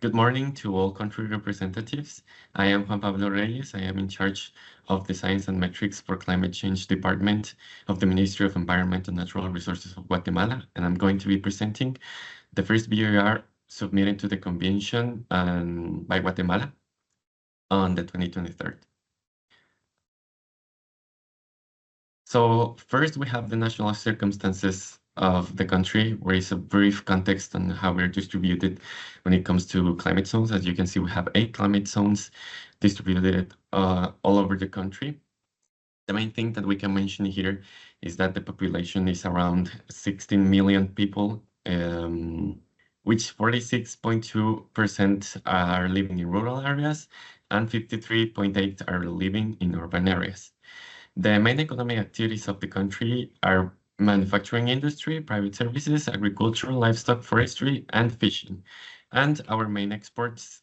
Good morning to all country representatives. I am Juan Pablo Reyes. I am in charge of the Science and Metrics for Climate Change Department of the Ministry of Environment and Natural Resources of Guatemala, and I'm going to be presenting the first BOR submitted to the convention by Guatemala on the 2023rd. So first we have the national circumstances of the country, where is a brief context on how we're distributed when it comes to climate zones. As you can see, we have 8 climate zones distributed all over the country. The main thing that we can mention here is that the population is around 16 million people, which 46.2% are living in rural areas and 53.8% are living in urban areas. The main economic activities of the country are manufacturing industry, private services, agriculture, livestock, forestry, and fishing. And our main exports,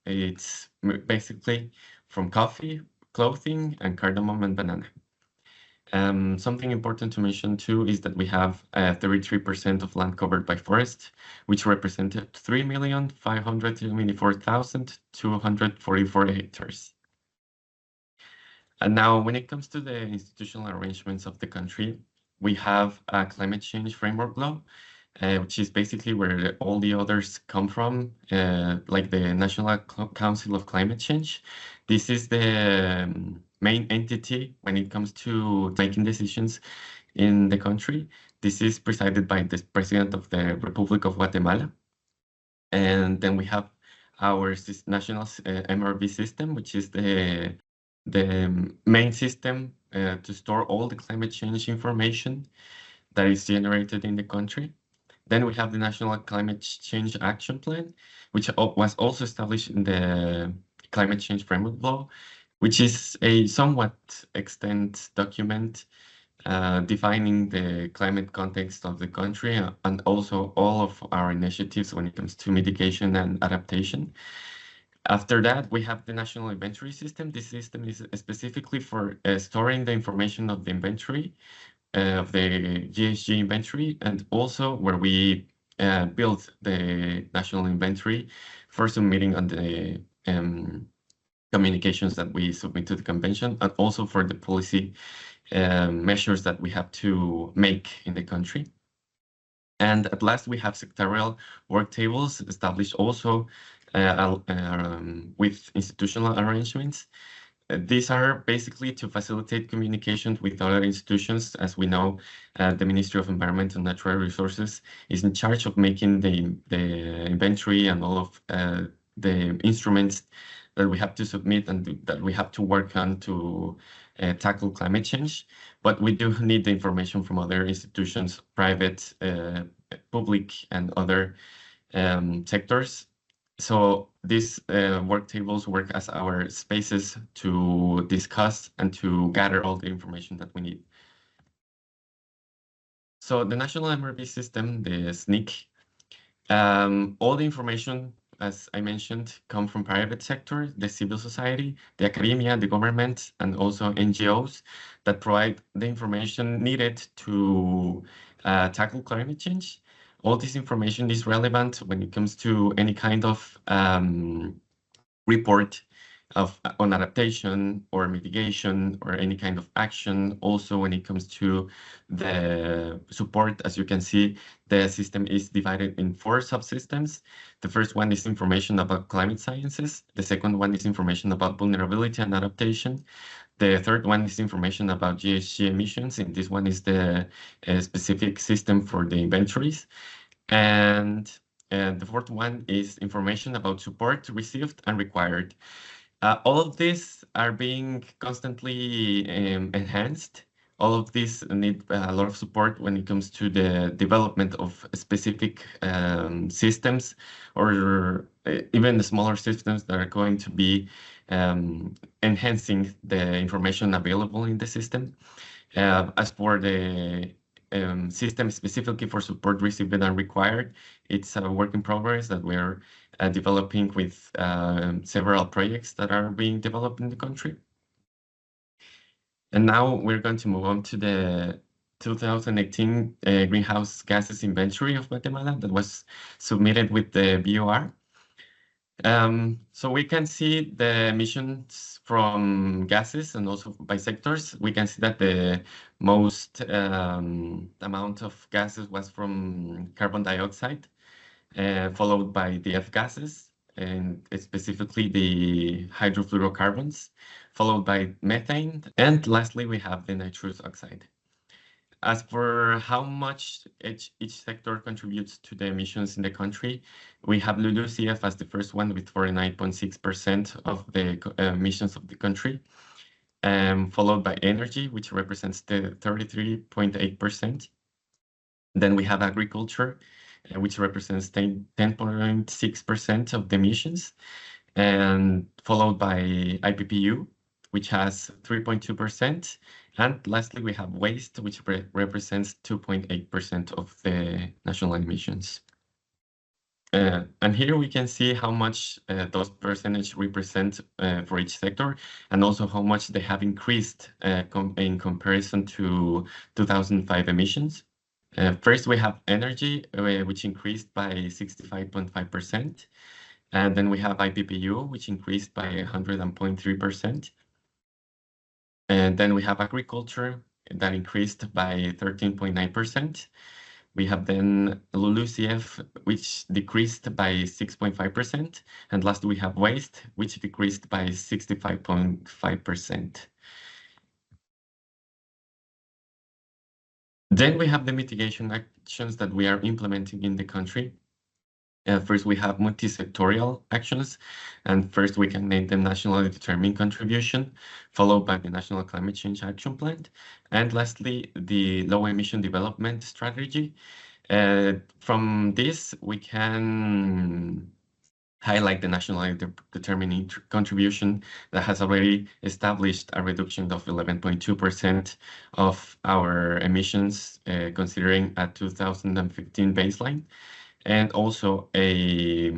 it's basically from coffee, clothing, and cardamom and banana. Something important to mention too is that we have 33% of land covered by forest, which represented 3,574,244 hectares. And now, when it comes to the institutional arrangements of the country, we have a climate change framework law, which is basically where all the others come from, like the National Council of Climate Change. This is the main entity when it comes to making decisions in the country. This is presided by the President of the Republic of Guatemala. And then we have our national MRV system, which is the main system to store all the climate change information that is generated in the country. Then we have the National Climate Change Action Plan, which was also established in the Climate Change Framework Law, which is a somewhat extent document defining the climate context of the country and also all of our initiatives when it comes to mitigation and adaptation. After that, we have the National Inventory System. This system is specifically for storing the information of the inventory, of the GHG inventory, and also where we build the national inventory for submitting on the communications that we submit to the convention, and also for the policy measures that we have to make in the country. And at last, we have sectorial work tables established also with institutional arrangements. These are basically to facilitate communications with other institutions. As we know, the Ministry of Environment and Natural Resources is in charge of making the inventory and all of the instruments that we have to submit and that we have to work on to tackle climate change. But we do need the information from other institutions, private, public, and other sectors. So these work tables work as our spaces to discuss and to gather all the information that we need. So the National MRV System, the SNIC, all the information, as I mentioned, come from private sector, the civil society, the academia, the government, and also NGOs that provide the information needed to tackle climate change. All this information is relevant when it comes to any kind of report on adaptation or mitigation or any kind of action. Also, when it comes to the support, as you can see, the system is divided in 4 subsystems. The first one is information about climate sciences. The second one is information about vulnerability and adaptation. The third one is information about GHG emissions, and this one is the specific system for the inventories. And the fourth one is information about support received and required. All of these are being constantly enhanced. All of these need a lot of support when it comes to the development of specific systems or even the smaller systems that are going to be enhancing the information available in the system. As for the system specifically for support received and required, it's a work in progress that we're developing with several projects that are being developed in the country. And now we're going to move on to the 2018 greenhouse gases inventory of Guatemala that was submitted with the BOR. So we can see the emissions from gases and also by sectors. We can see that the most amount of gases was from carbon dioxide, followed by the F gases, and specifically the hydrofluorocarbons, followed by methane, and lastly, we have the nitrous oxide. As for how much each sector contributes to the emissions in the country, we have LULUCF as the first one with 49.6% of the emissions of the country, followed by energy, which represents the 33.8%. Then we have agriculture, which represents 10.6% of the emissions, and followed by IPPU, which has 3.2%. And lastly, we have waste, which represents 2.8% of the national emissions. And here we can see how much those percentage represent for each sector, and also how much they have increased in comparison to 2005 emissions. First, we have energy, which increased by 65.5%. And then we have IPPU, which increased by 100.3%. And then we have agriculture that increased by 13.9%. We have then LULUCF, which decreased by 6.5%. And last, we have waste, which decreased by 65.5%. Then we have the mitigation actions that we are implementing in the country. First, we have multi-sectorial actions, and first we can name the nationally determined contribution, followed by the National Climate Change Action Plan, and lastly, the low emission development strategy. From this, we can highlight the nationally determined contribution that has already established a reduction of 11.2% of our emissions, considering a 2015 baseline, and also a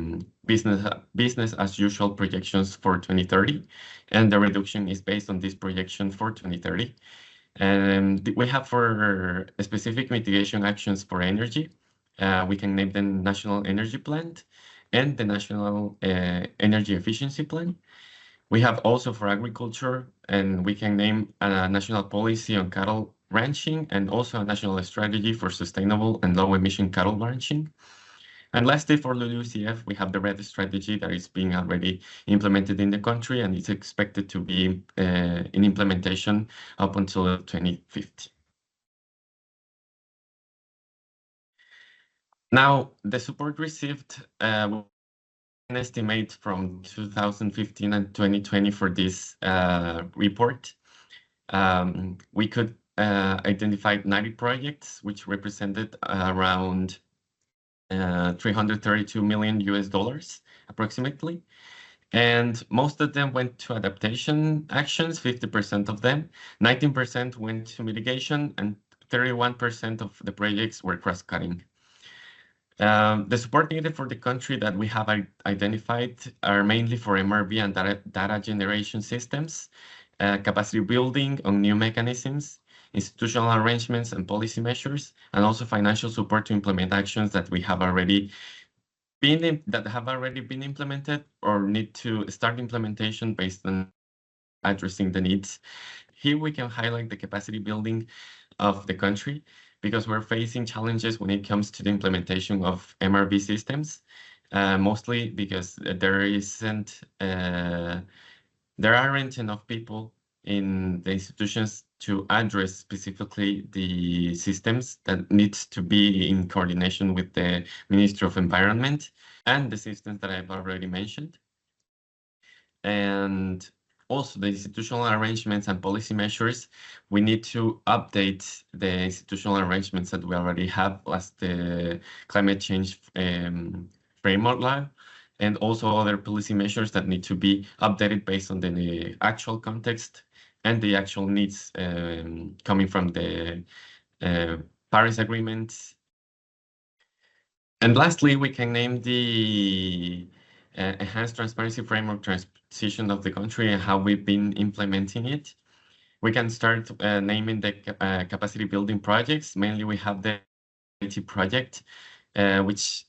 business as usual projections for 2030. And the reduction is based on this projection for 2030. And we have for specific mitigation actions for energy. We can name the National Energy Plan and the National Energy Efficiency Plan. We have also for agriculture, and we can name a national policy on cattle ranching and also a national strategy for sustainable and low emission cattle ranching. And lastly, for LULUCF, we have the RED strategy that is being already implemented in the country, and it's expected to be in implementation up until 2050. Now, the support received an estimate from 2015 and 2020 for this report. We could identify 90 projects, which represented around $332 million approximately. And most of them went to adaptation actions, 50% of them, 19% went to mitigation, and 31% of the projects were cross-cutting. The support needed for the country that we have identified are mainly for MRV and data generation systems, capacity building on new mechanisms, institutional arrangements and policy measures, and also financial support to implement actions that have already been implemented or need to start implementation based on addressing the needs. Here we can highlight the capacity building of the country because we're facing challenges when it comes to the implementation of MRV systems, mostly because there aren't enough people in the institutions to address specifically the systems that needs to be in coordination with the Ministry of Environment and the systems that I've already mentioned. And also the institutional arrangements and policy measures, we need to update the institutional arrangements that we already have, as the climate change framework law, and also other policy measures that need to be updated based on the actual context and the actual needs coming from the Paris Agreement. And lastly, we can name the enhanced transparency framework transition of the country and how we've been implementing it. We can start naming the capacity building projects. Mainly, we have the IT project, which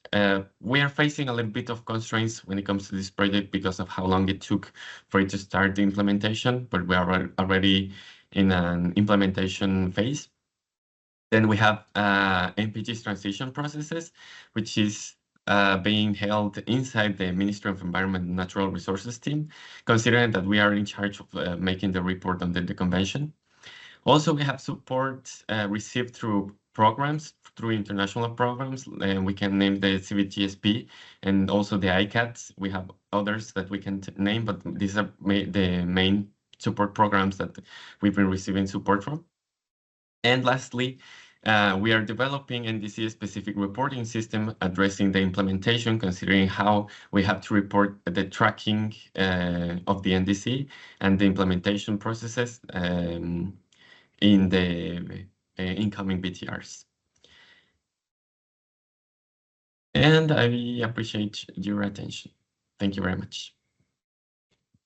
we are facing a little bit of constraints when it comes to this project because of how long it took for it to start the implementation, but we are already in an implementation phase. Then we have NPG's transition processes, which is being held inside the Ministry of Environment and Natural Resources team, considering that we are in charge of making the report on the convention. Also, we have support received through programs, through international programs, and we can name the CVGSP and also the ICATs. We have others that we can name, but these are the main support programs that we've been receiving support from. And lastly, we are developing NDC-specific reporting system addressing the implementation, considering how we have to report the tracking of the NDC and the implementation processes in the incoming BTRs. And I appreciate your attention. Thank you very much.